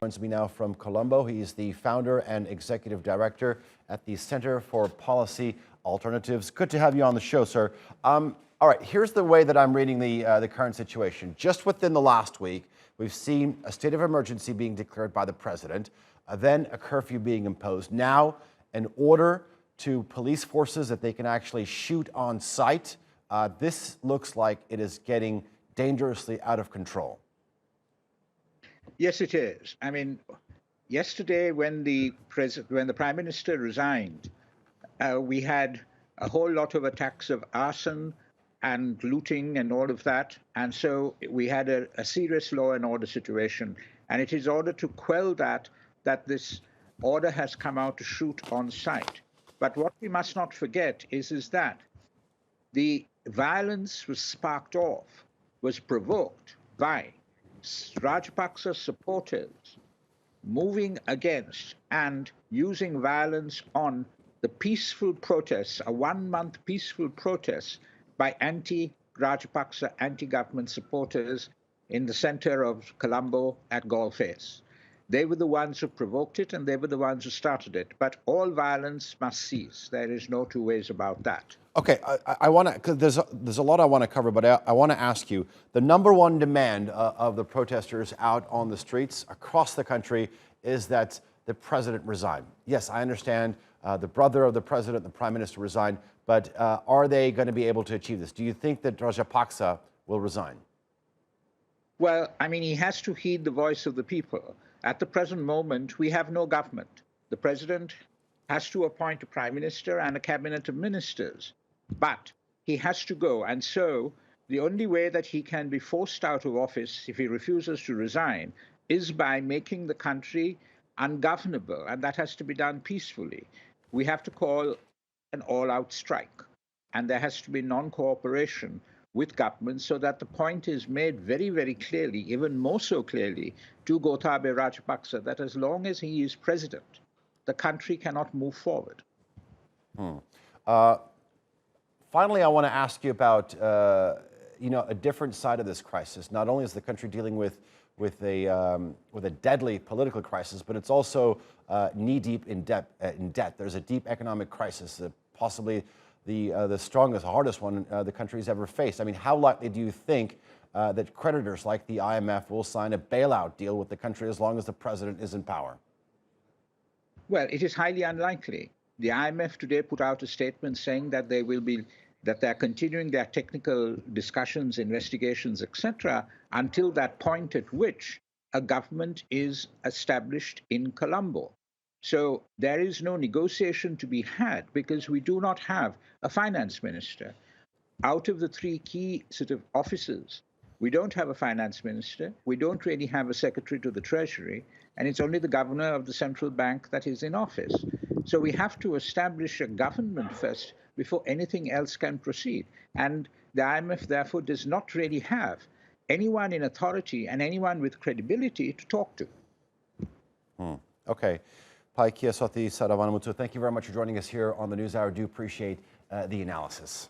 Joins me now from Colombo. He's the founder and executive director at the Center for Policy Alternatives. Good to have you on the show, sir. All right, here's the way that I'm reading the current situation. Just within the last week, we've seen a state of emergency being declared by the president, then a curfew being imposed. Now, an order to police forces that they can actually shoot on sight. This looks like it is getting dangerously out of control. Yes, it is. I mean, yesterday when the Prime Minister resigned, we had a whole lot of attacks of arson and looting and all of that. And so we had a serious law and order situation. And it is in order to quell that this order has come out to shoot on sight. But what we must not forget is that the violence was sparked off, was provoked by Rajapaksa supporters moving against and using violence on the peaceful protests, a 1-month peaceful protest by anti-Rajapaksa, anti-government supporters in the center of Colombo at Galle Face. They were the ones who provoked it and they were the ones who started it. But all violence must cease. There is no two ways about that. Okay, I want to, because there's a lot I want to cover, but I want to ask you, the number one demand of the protesters out on the streets across the country is that the president resign. Yes, I understand the brother of the president, the prime minister, resigned, but are they going to be able to achieve this? Do you think that Rajapaksa will resign? Well, I mean, he has to heed the voice of the people. At the present moment, we have no government. The president has to appoint a prime minister and a cabinet of ministers. But he has to go. And so the only way that he can be forced out of office if he refuses to resign is by making the country ungovernable. And that has to be done peacefully. We have to call an all-out strike. And there has to be non-cooperation with government so that the point is made very, very clearly, even more so clearly, to Gotabaya Rajapaksa that as long as he is president, the country cannot move forward. Finally, I want to ask you about a different side of this crisis. Not only is the country dealing with a deadly political crisis, but it's also knee-deep in debt. There's a deep economic crisis, possibly the strongest, hardest one the country's ever faced. I mean, how likely do you think that creditors like the IMF will sign a bailout deal with the country as long as the president is in power? Well, it is highly unlikely. The IMF today put out a statement saying that they're continuing their technical discussions, investigations, etc., until that point at which a government is established in Colombo. So there is no negotiation to be had because we do not have a finance minister. Out of the three key sort of offices, we don't have a finance minister, we don't really have a secretary to the treasury, and it's only the governor of the central bank that is in office. So we have to establish a government first before anything else can proceed. And the IMF, therefore, does not really have anyone in authority and anyone with credibility to talk to. Okay. Paikiasothy Saravanamuttu, thank you very much for joining us here on the NewsHour. Do appreciate the analysis.